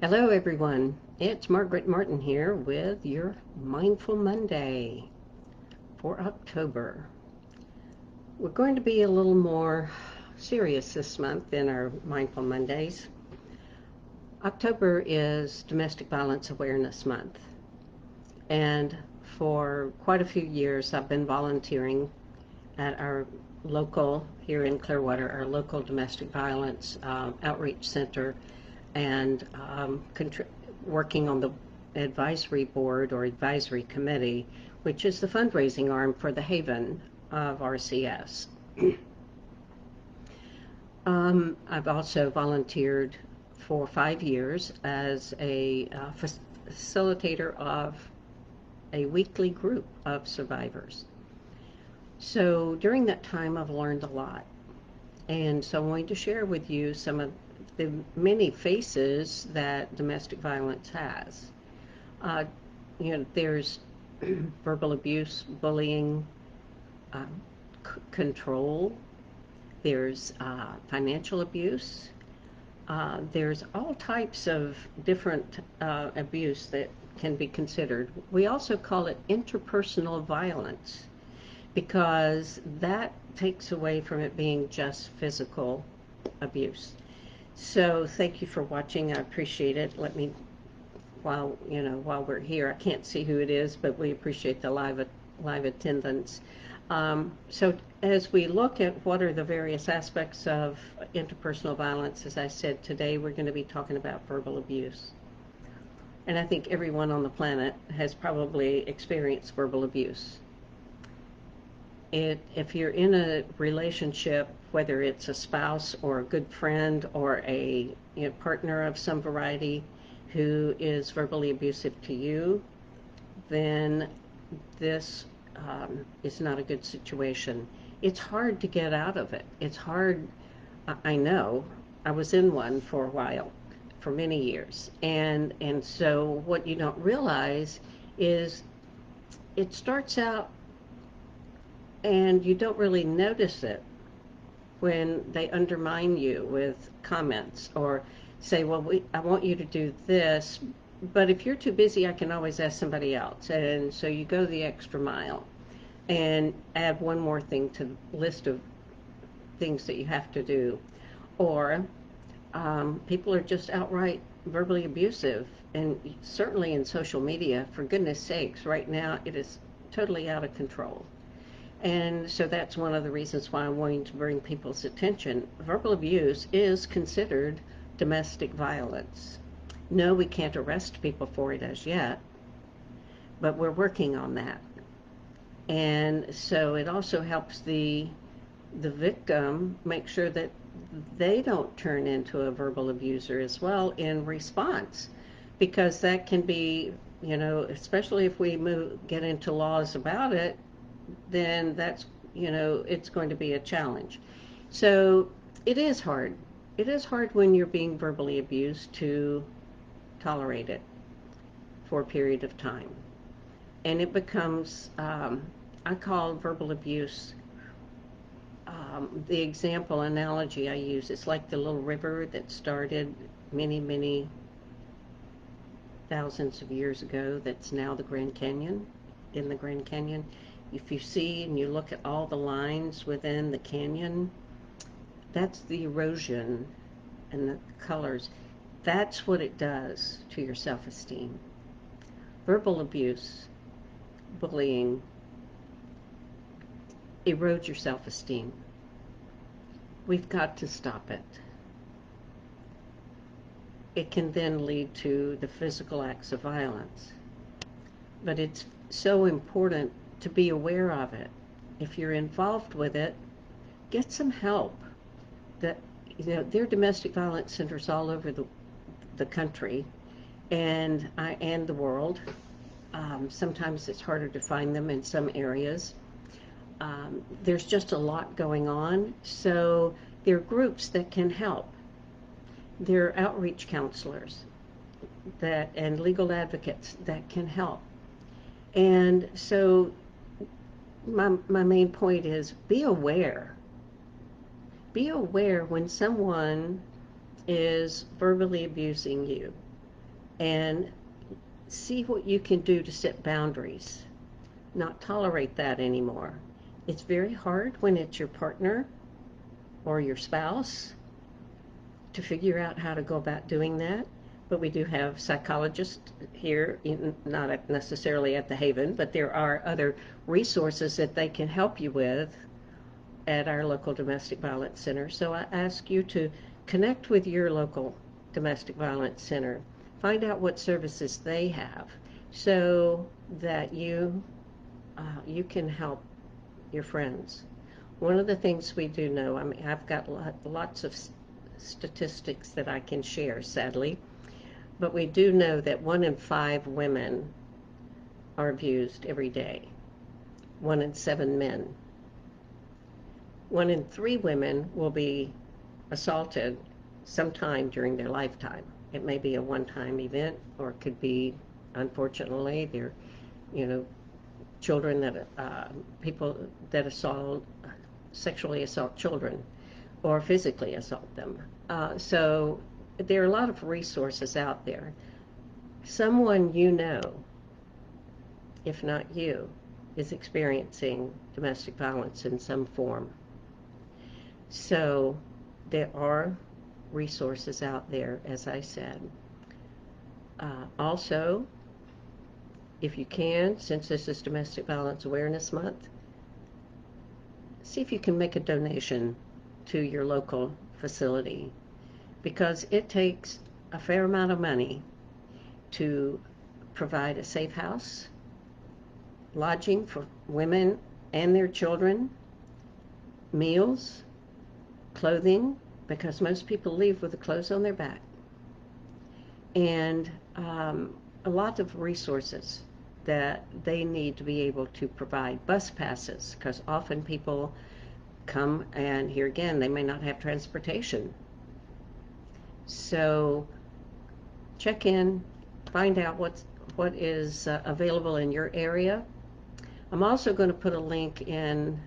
Hello everyone, it's Margaret Martin here with your Mindful Monday for October. We're going to be a little more serious this month in our Mindful Mondays. October is Domestic Violence Awareness Month, and for quite a few years I've been volunteering at our local, here in Clearwater, our local domestic violence outreach center, and working on the advisory board or advisory committee, which is the fundraising arm for the Haven of RCS. I've also volunteered for 5 years as a facilitator of a weekly group of survivors. So during that time, I've learned a lot. And so I'm going to share with you some of the many faces that domestic violence has. There's verbal abuse, bullying, control, there's financial abuse, there's all types of different abuse that can be considered. We also call it interpersonal violence because that takes away from it being just physical abuse. So thank you for watching. I appreciate it. Let me, while we're here, I can't see who it is, but we appreciate the live attendance. So as we look at what are the various aspects of interpersonal violence, as I said, today we're going to be talking about verbal abuse. And I think everyone on the planet has probably experienced verbal abuse. If you're in a relationship, whether it's a spouse or a good friend or a partner of some variety who is verbally abusive to you, then this is not a good situation. It's hard to get out of it. It's hard. I know. I was in one for a while, for many years. And so what you don't realize is it starts out and you don't really notice it when they undermine you with comments or say, well, I want you to do this, but if you're too busy, I can always ask somebody else. And so you go the extra mile and add one more thing to the list of things that you have to do. Or people are just outright verbally abusive, and certainly in social media, for goodness sakes, right now it is totally out of control. And so that's one of the reasons why I'm wanting to bring people's attention. Verbal abuse is considered domestic violence. No, we can't arrest people for it as yet, but we're working on that. And so it also helps the victim make sure that they don't turn into a verbal abuser as well in response, because that can be, especially if we get into laws about it, then that's, it's going to be a challenge. So it is hard. It is hard when you're being verbally abused to tolerate it for a period of time. And it becomes, I call verbal abuse, the example analogy I use, it's like the little river that started many, many thousands of years ago that's now the Grand Canyon, in the Grand Canyon. If you see and you look at all the lines within the canyon, that's the erosion and the colors. That's what it does to your self-esteem. Verbal abuse, bullying, erodes your self-esteem. We've got to stop it. It can then lead to the physical acts of violence. But it's so important to be aware of it. If you're involved with it, get some help. There are domestic violence centers all over the country and the world. Sometimes it's harder to find them in some areas. There's just a lot going on, so there are groups that can help. There are outreach counselors and legal advocates that can help. And so my main point is be aware. Be aware when someone is verbally abusing you. and see what you can do to set boundaries, not tolerate that anymore. It's very hard when it's your partner or your spouse to figure out how to go about doing that. But we do have psychologists here, not necessarily at the Haven, but there are other resources that they can help you with at our local domestic violence center. So I ask you to connect with your local domestic violence center, find out what services they have, so that you can help your friends. One of the things we do know, I mean, I've got lots of statistics that I can share, sadly, but we do know that 1 in 5 women are abused every day, 1 in 7 men. 1 in 3 women will be assaulted sometime during their lifetime. It may be a one-time event, or it could be, unfortunately, they're, children that people that sexually assault children, or physically assault them. So there are a lot of resources out there. Someone if not you, is experiencing domestic violence in some form. So there are resources out there, as I said. Also, if you can, since this is Domestic Violence Awareness Month, see if you can make a donation to your local facility, because it takes a fair amount of money to provide a safe house, lodging for women and their children, meals, clothing, because most people leave with the clothes on their back, and a lot of resources that they need to be able to provide. Bus passes, because often people come, and here again, they may not have transportation. So check in, find out what is available in your area. I'm also going to put a link into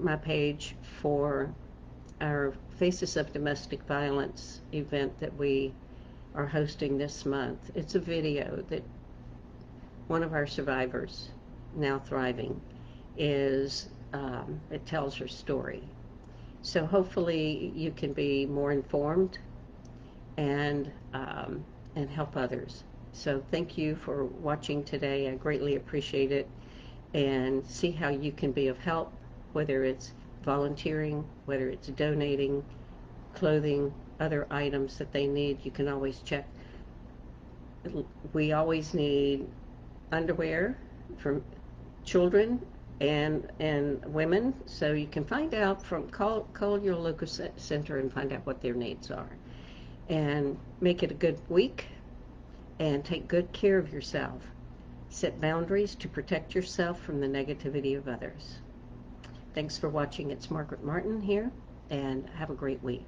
my page for our Faces of Domestic Violence event that we are hosting this month. It's a video that one of our survivors, now thriving, it tells her story. So hopefully you can be more informed and help others. So thank you for watching today. I greatly appreciate it, and see how you can be of help, whether it's volunteering, whether it's donating clothing, other items that they need. You can always check. We always need underwear for children and women, so you can find out call your local center and find out what their needs are, and make it a good week, and take good care of yourself. Set boundaries to protect yourself from the negativity of others. Thanks for watching. It's Margaret Martin here, and have a great week.